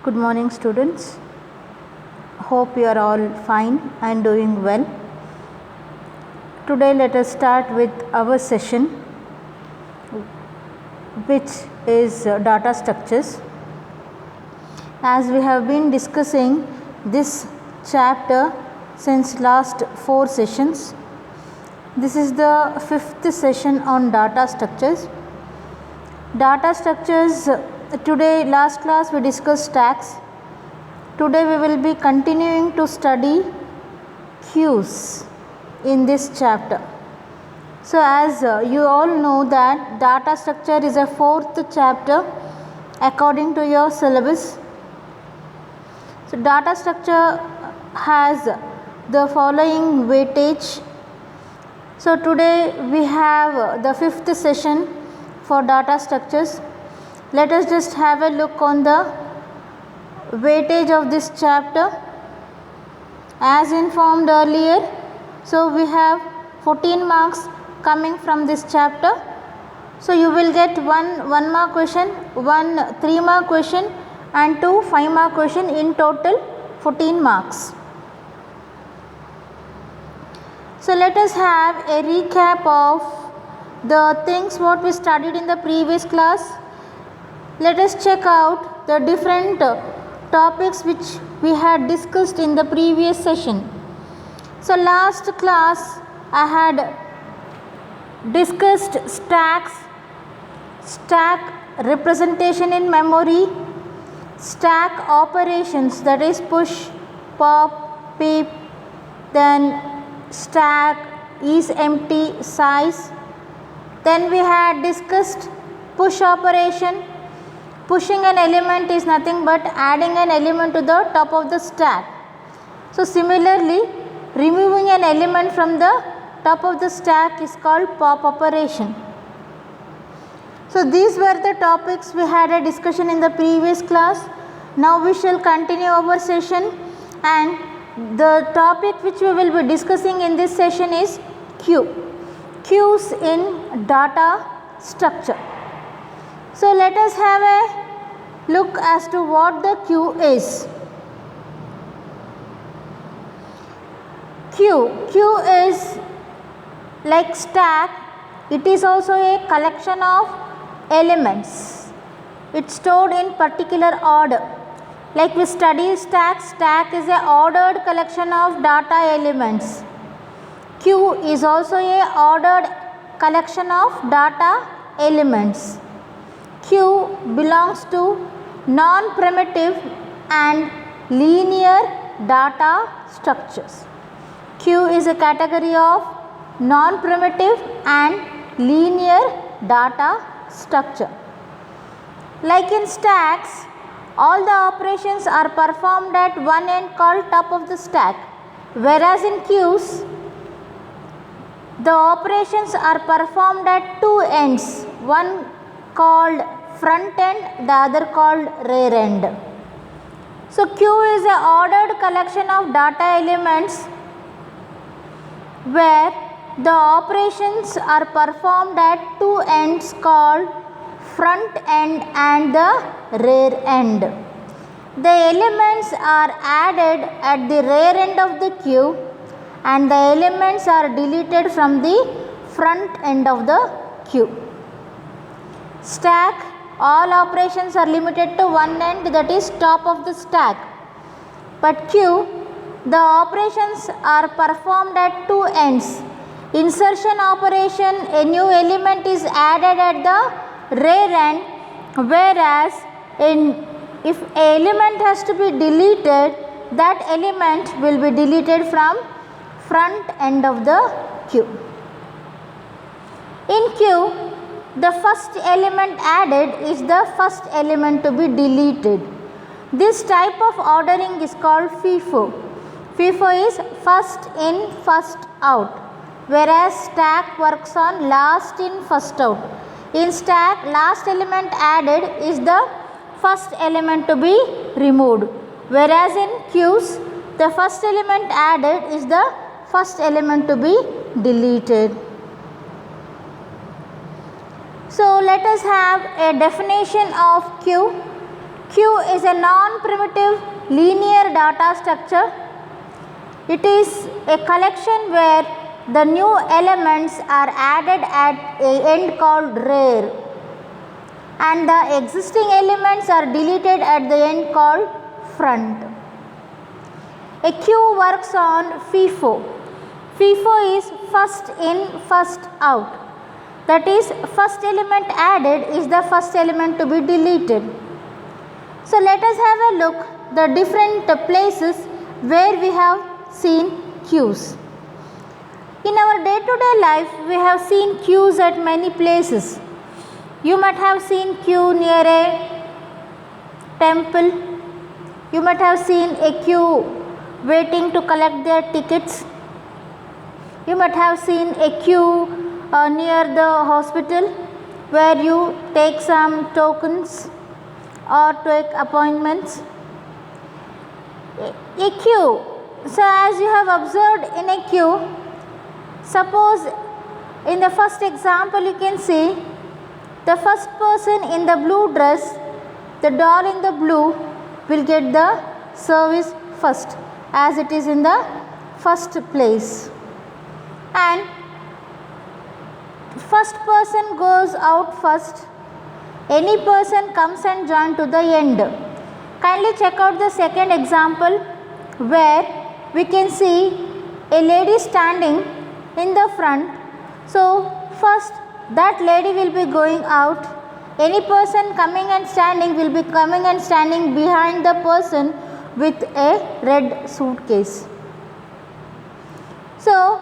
Good morning, students. Hope you are all fine and doing well. Today let us start with our session, which is data structures. As we have been discussing this chapter since last 4 sessions, this is the 5th session on data structures. Data structures, today last class we discussed stacks. Today we will be continuing to study queues in this chapter. So as you all know that data structure is a 4th chapter according to your syllabus. So data structure has the following weightage. So today we have the 5th session for data structures. Let us just have a look on the weightage of this chapter. As informed earlier, so we have 14 marks coming from this chapter. So you will get one 1 mark question, one 3 mark question and two 5 mark question, in total 14 marks. So let us have a recap of the things what we studied in the previous class. Let us check out the different topics which we had discussed in the previous session. So last class I had discussed stacks, stack representation in memory, stack operations, that is push, pop, peep, then stack is empty, size. Then we had discussed push operation. Pushing an element is nothing but adding an element to the top of the stack. So similarly, removing an element from the top of the stack is called pop operation. So these were the topics we had a discussion in the previous class. Now we shall continue our session, and the topic which we will be discussing in this session is queues in data structure. So let us have a look as to what the queue is. Queue is like stack. It is also a collection of elements. It's stored in particular order. Like we study stack is a ordered collection of data elements. Queue is also a ordered collection of data elements. Queue belongs to non-primitive and linear data structures. Queue is a category of non-primitive and linear data structure. Like in stacks, all the operations are performed at one end called top of the stack, whereas in queues, the operations are performed at two ends, one called front end, the other called rear end. So queue is a ordered collection of data elements where the operations are performed at two ends called front end and the rear end. The elements are added at the rear end of the queue and the elements are deleted from the front end of the queue. Stack, all operations are limited to one end, that is top of the stack. But queue, the operations are performed at two ends. Insertion operation, a new element is added at the rear end, whereas if an element has to be deleted, that element will be deleted from front end of the queue. In queue, the first element added is the first element to be deleted. This type of ordering is called FIFO. FIFO is first in, first out, whereas stack works on last in, first out. In stack, last element added is the first element to be removed, whereas in queues, the first element added is the first element to be deleted. So let us have a definition of queue. Queue is a non-primitive linear data structure. It is a collection where the new elements are added at a end called rare and the existing elements are deleted at the end called front. A queue works on FIFO. FIFO is first in, first out. That is, first element added is the first element to be deleted. So let us have a look the different places where we have seen queues. In our day-to-day life, we have seen queues at many places. You might have seen queue near a temple. You might have seen a queue waiting to collect their tickets. You might have seen a queue near the hospital where you take some tokens or take appointments. A queue. So as you have observed in a queue, suppose in the first example you can see the first person in the blue dress, the doll in the blue will get the service first as it is in the first place. And first person goes out first, any person comes and joins to the end. Kindly check out the second example where we can see a lady standing in the front. So first that lady will be going out, any person coming and standing will be coming and standing behind the person with a red suitcase. So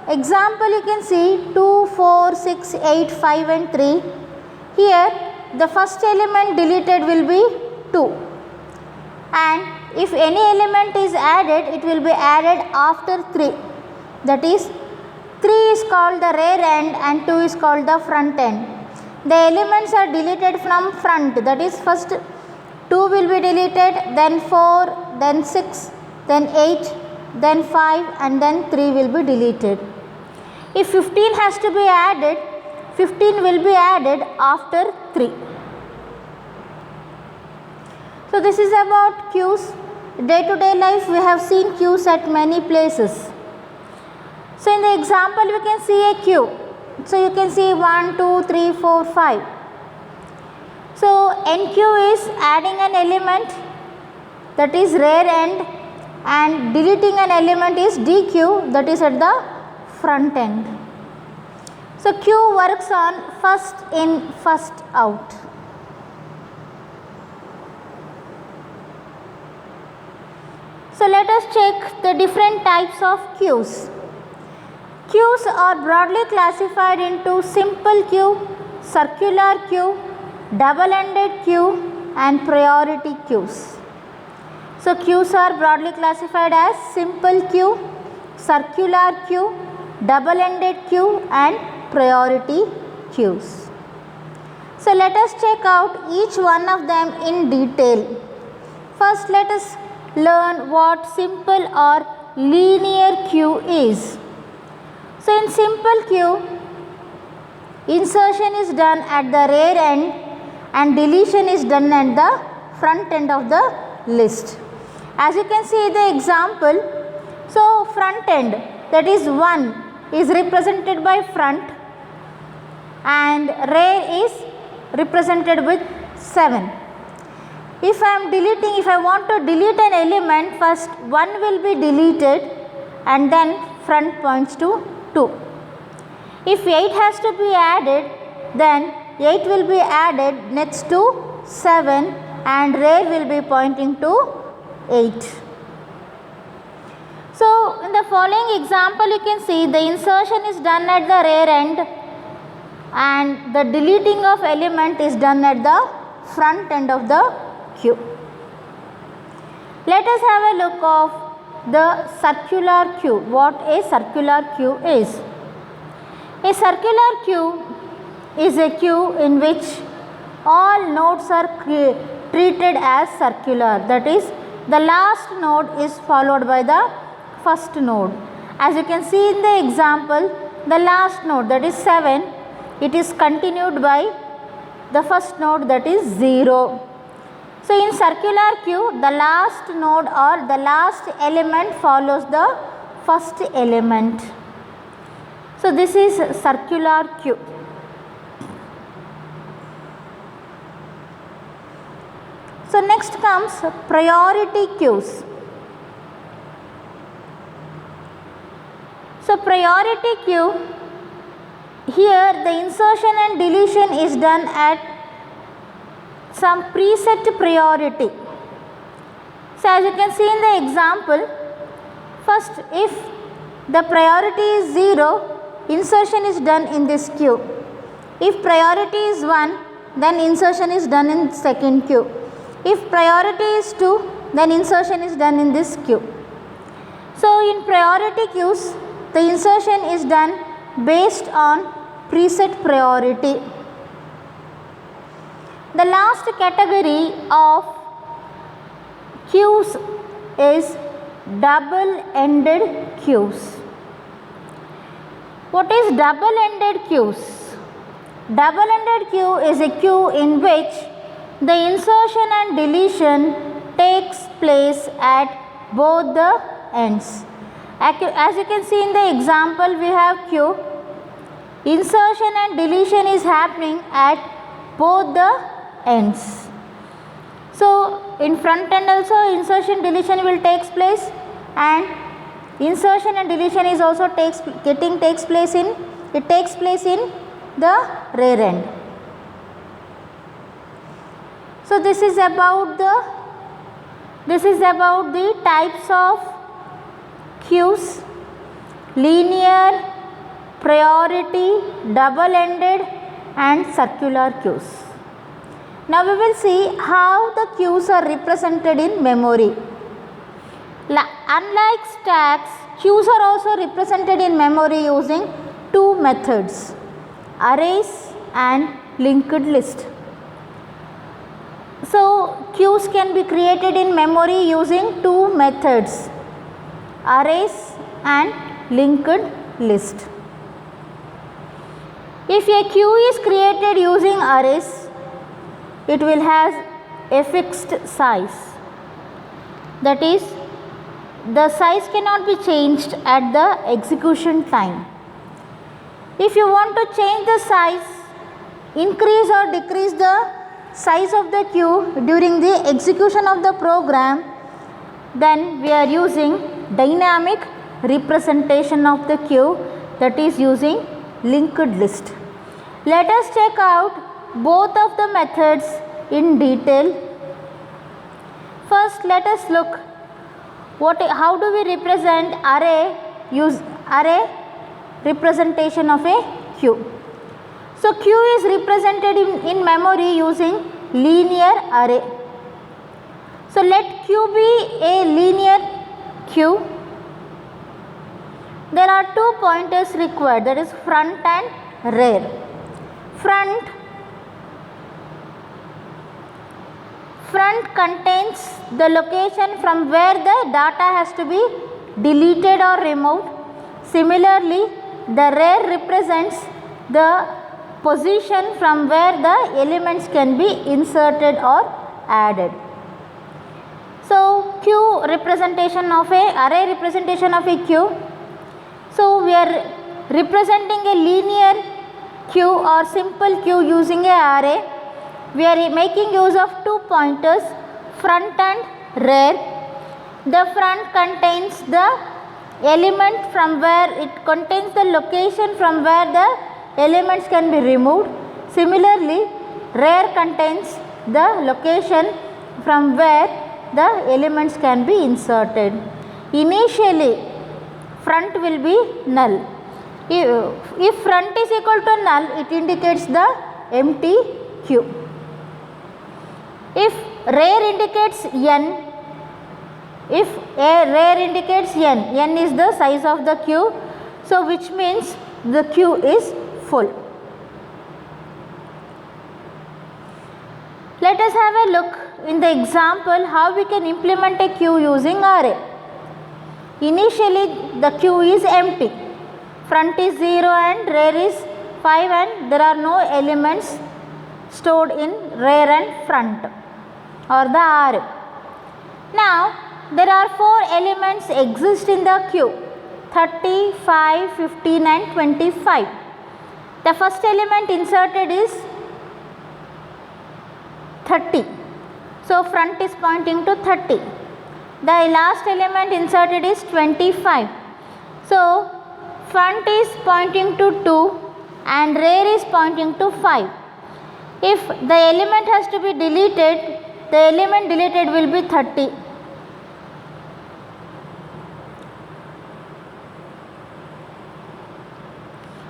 example you can see 2, 4, 6, 8, 5 and 3. Here the first element deleted will be 2 and if any element is added it will be added after 3. That is 3 is called the rear end and 2 is called the front end. The elements are deleted from front, that is first 2 will be deleted, then 4, then 6, then 8, then 5 and then 3 will be deleted. If 15 has to be added, 15 will be added after 3. So this is about queues. Day-to-day life we have seen queues at many places. So in the example we can see a queue. So you can see 1, 2, 3, 4, 5. So NQ is adding an element, that is rear end, and deleting an element is DQ, that is at the front end. So queue works on first in, first out. So let us check the different types of queues. Queues are broadly classified into simple queue, circular queue, double-ended queue and priority queues. So queues are broadly classified as simple queue, circular queue, double-ended queue and priority queues. So let us check out each one of them in detail. First let us learn what simple or linear queue is. So in simple queue, insertion is done at the rear end and deletion is done at the front end of the list. As you can see the example, so front end, that is 1 is represented by front and rear is represented with 7. If I am deleting, if I want to delete an element, first 1 will be deleted and then front points to 2. If 8 has to be added, then 8 will be added next to 7 and rear will be pointing to 8. So in the following example you can see the insertion is done at the rear end and the deleting of element is done at the front end of the queue. Let us have a look of the circular queue. What a circular queue is. A circular queue is a queue in which all nodes are treated as circular. That is, the last node is followed by the first node. As you can see in the example, the last node, that is 7, it is continued by the first node, that is 0. So in circular queue, the last node or the last element follows the first element. So this is circular queue. So next comes priority queues. So priority queue, here the insertion and deletion is done at some preset priority. So as you can see in the example, first if the priority is 0, insertion is done in this queue. If priority is 1, then insertion is done in second queue. If priority is 2, then insertion is done in this queue. So in priority queues, the insertion is done based on preset priority. The last category of queues is double-ended queues. What is double-ended queues? Double-ended queue is a queue in which the insertion and deletion takes place at both the ends. As you can see in the example, we have queue. Insertion and deletion is happening at both the ends. So in front end also insertion deletion will takes place, and insertion and deletion is also takes place in the rear end. So this is about the types of queues: linear, priority, double-ended and circular queues. Now we will see how the queues are represented in memory. Unlike stacks, queues are also represented in memory using two methods: arrays and linked list. So queues can be created in memory using two methods: arrays and linked list. If a queue is created using arrays, it will have a fixed size. That is, the size cannot be changed at the execution time. If you want to change the size, increase or decrease the size of the queue during the execution of the program, then we are using dynamic representation of the queue, that is using linked list. Let us check out both of the methods in detail. First, let us look how do we represent array representation of a queue. So queue is represented in memory using linear array. So let Q be a linear queue. There are two pointers required, that is front and rear. Front contains the location from where the data has to be deleted or removed. Similarly, the rear represents the position from where the elements can be inserted or added. So queue representation of array representation of a queue. So we are representing a linear queue or simple queue using a array. We are making use of two pointers, front and rear. The front contains the element from where it contains the location from where the elements can be removed. Similarly, rear contains the location from where the elements can be inserted. Initially, front will be null. If front is equal to null, it indicates the empty queue. If rear indicates n, n is the size of the queue, so which means the queue is full. Let us have a look in the example how we can implement a queue using array. Initially the queue is empty, front is 0 and rear is 5 and there are no elements stored in rear and front. or the R. Now there are 4 elements exist in the queue: 30, 5, 15 and 25. The first element inserted is 30. So front is pointing to 30. The last element inserted is 25. So front is pointing to 2 and rear is pointing to 5. If the element has to be deleted, the element deleted will be 30.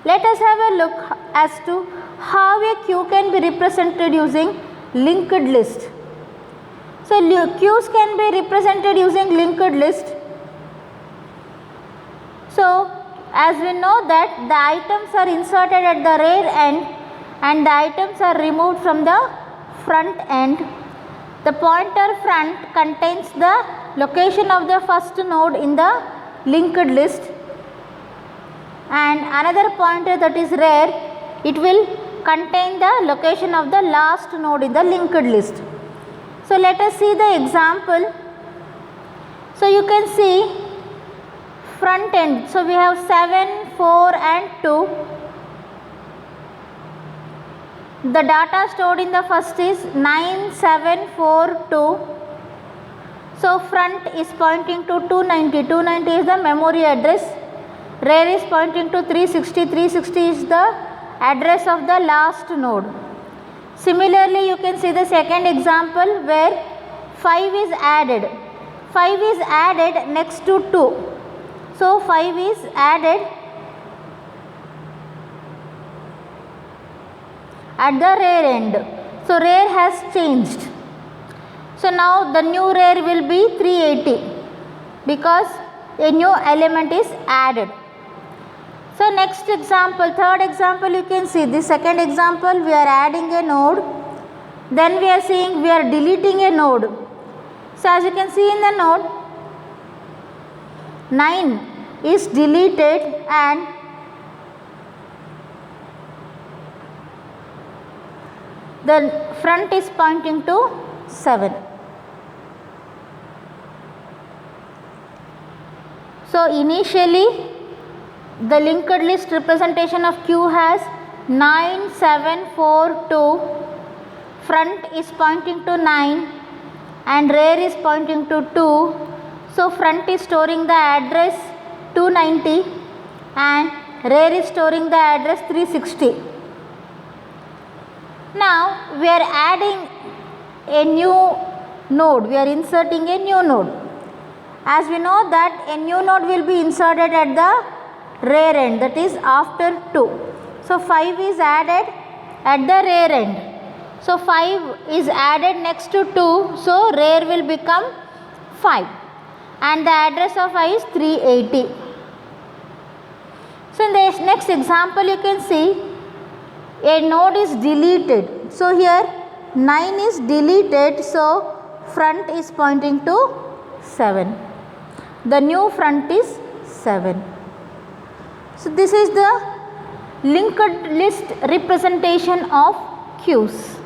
Let us have a look as to how a queue can be represented using linked list. So queues can be represented using linked list. So as we know that the items are inserted at the rear end and the items are removed from the front end. The pointer front contains the location of the first node in the linked list, and another pointer, that is rear, it will contain the location of the last node in the linked list. So let us see the example. So you can see front end. So we have 7, 4 and 2. The data stored in the first is 9742. So front is pointing to 290. 290 is the memory address. Rear is pointing to 360. 360 is the address of the last node. Similarly, you can see the second example where 5 is added. 5 is added next to 2. So 5 is added at the rear end. So rear has changed. So now the new rear will be 380 because a new element is added. So next example, third example, you can see the second example, we are adding a node, then we are seeing we are deleting a node. So as you can see in the node, 9 is deleted and the front is pointing to 7. So initially the linked list representation of queue has 9742, front is pointing to 9 and rear is pointing to 2. So front is storing the address 290 and rear is storing the address 360. Now we are adding a new node, we are inserting a new node. As we know that a new node will be inserted at the rear end, that is after 2. So 5 is added at the rear end. So 5 is added next to 2, so rear will become 5 and the address of 5 is 380. So in this next example you can see a node is deleted. So here 9 is deleted, so front is pointing to 7. The new front is 7. So this is the linked list representation of queues.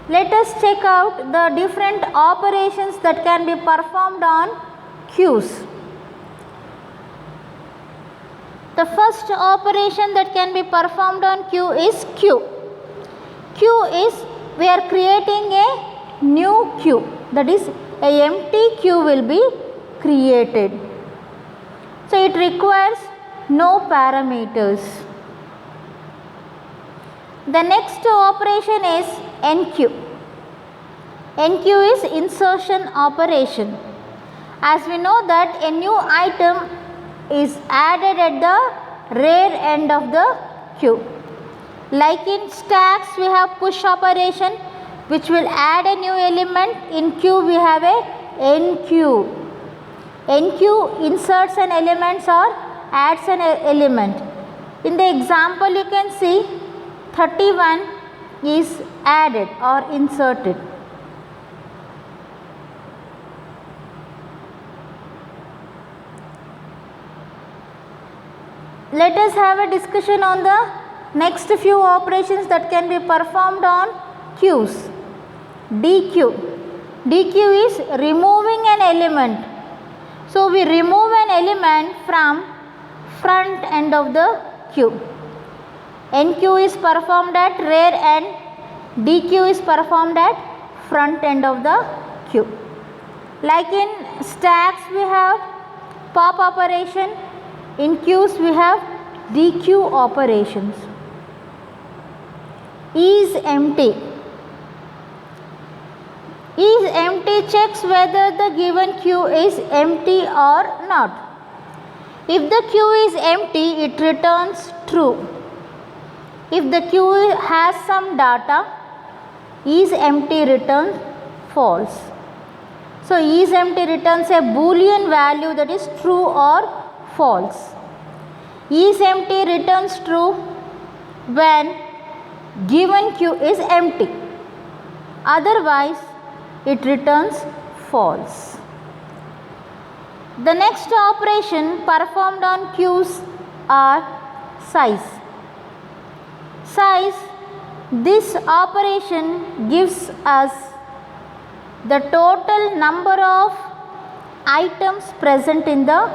Let us check out the different operations that can be performed on queues. The first operation that can be performed on queue is queue. Queue is we are creating a new queue, that is a empty queue will be created. So it requires no parameters. The next operation is enqueue. Enqueue is insertion operation. As we know that a new item is added at the rear end of the queue. Like in stacks we have push operation which will add a new element. In queue we have a enqueue. Enqueue inserts an element or adds an element. In the example you can see 31 is added or inserted. Let us have a discussion on the next few operations that can be performed on queues. DQ. DQ is removing an element. So we remove an element from front end of the queue. NQ is performed at rear end. DQ is performed at front end of the queue. Like in stacks we have pop operation, in queues we have DQ operations. Is empty. Is empty checks whether the given queue is empty or not. If the queue is empty, it returns true. If the queue has some data, is empty returns false. So is empty returns a boolean value, that is true or false. Is empty returns true when given queue is empty. Otherwise, it returns false. The next operation performed on queues are size. Size, this operation gives us the total number of items present in the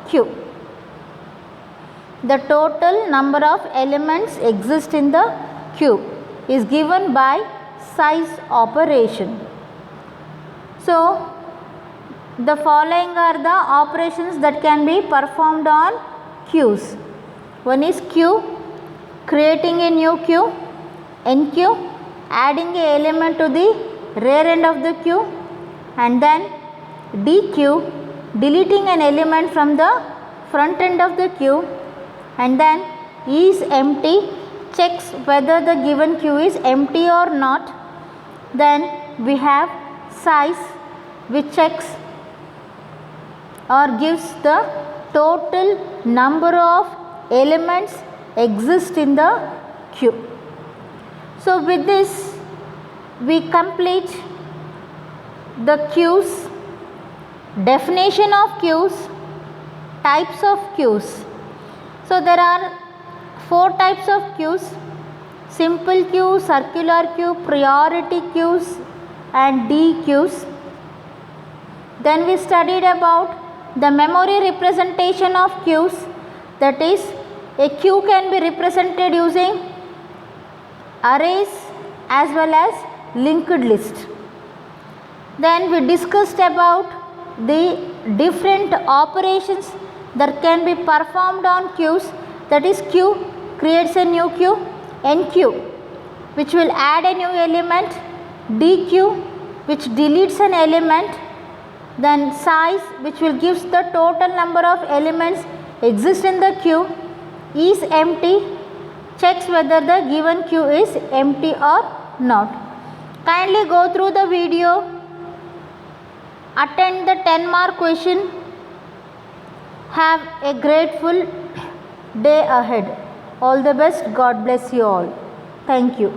queue. The total number of elements exist in the queue is given by size operation. So, the following are the operations that can be performed on queues. One is queue, creating a new queue. NQ, adding a element to the rear end of the queue. And then DQ, deleting an element from the front end of the queue. And then is empty, checks whether the given queue is empty or not. Then we have size, which checks or gives the total number of elements exist in the queue. So with this we complete the queues, definition of queues, types of queues. So there are 4 types of queues: simple queue, circular queue, priority queues and D queues. Then we studied about the memory representation of queues, that is a queue can be represented using arrays as well as linked list. Then we discussed about the different operations that can be performed on queues, that is queue creates a new queue, NQ which will add a new element, DQ which deletes an element, then size which will gives the total number of elements exist in the queue, is empty, checks whether the given queue is empty or not. Kindly go through the video, attend the 10-mark question, have a grateful day ahead. All the best. God bless you all. Thank you.